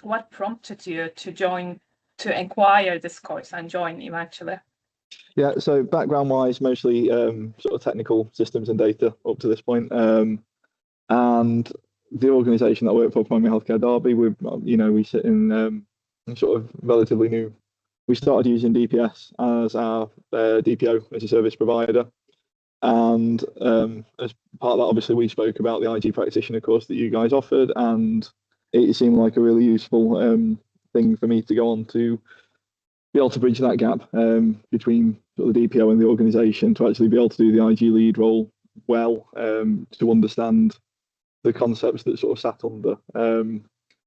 What prompted you to acquire this course and join eventually? Yeah, so background-wise, mostly sort of technical systems and data up to this point. And the organisation that I work for, Primary Healthcare Derby, we sit in sort of relatively new. We started using DPS as our DPO as a service provider, and as part of that, obviously, we spoke about the IG practitioner course that you guys offered, and it seemed like a really useful thing for me to go on to be able to bridge that gap between sort of the DPO and the organisation, to actually be able to do the IG lead role well, to understand the concepts that sort of sat under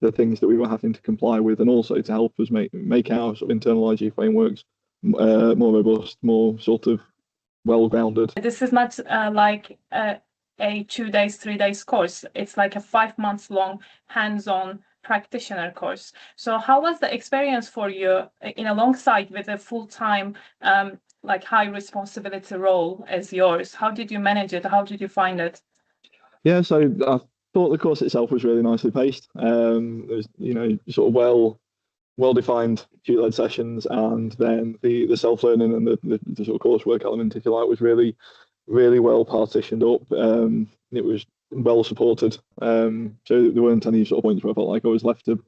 the things that we were having to comply with, and also to help us make our sort of internal IG frameworks more robust, more sort of well-grounded. This is not like a 2 days, 3 days course. It's like a 5 months long hands-on practitioner course. So how was the experience for you in alongside with a full-time like high responsibility role as yours? How did you manage it? How did you find it? Yeah, so I thought the course itself was really nicely paced. There's, sort of well-defined tutor-led sessions, and then the self-learning and the sort of coursework element, if you like, was really, really well partitioned up. It was well supported. So there weren't any sort of points where I felt like I was left to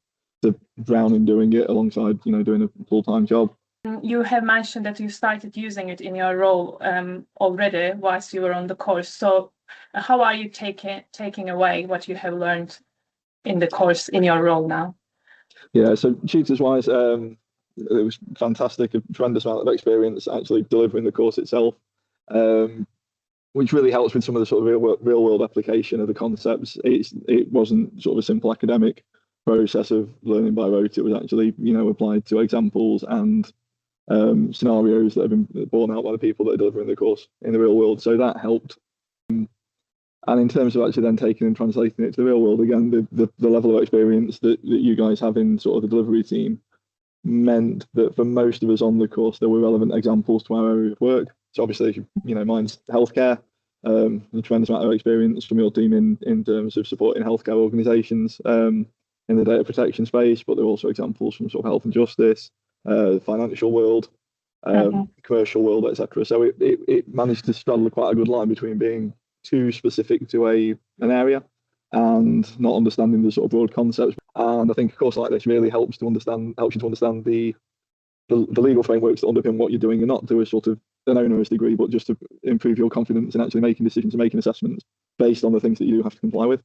drown in doing it alongside, doing a full-time job. You have mentioned that you started using it in your role already whilst you were on the course. So how are you taking away what you have learned in the course in your role now? Yeah, so tutors-wise, it was fantastic, a tremendous amount of experience actually delivering the course itself, which really helps with some of the sort of real-world application of the concepts. It wasn't sort of a simple academic process of learning by rote. It was actually, applied to examples and scenarios that have been borne out by the people that are delivering the course in the real world. So that helped. And in terms of actually then taking and translating it to the real world, again, the level of experience that you guys have in sort of the delivery team meant that for most of us on the course, there were relevant examples to our area of work. So obviously, mine's healthcare, a tremendous amount of experience from your team in terms of supporting healthcare organisations in the data protection space, but there are also examples from sort of health and justice, financial world, commercial world, etc. So it managed to straddle quite a good line between being too specific to an area and not understanding the sort of broad concepts. And I think a course like this really helps you to understand the legal frameworks that underpin what you're doing, and not to a sort of an onerous degree, but just to improve your confidence in actually making decisions and making assessments based on the things that you do have to comply with.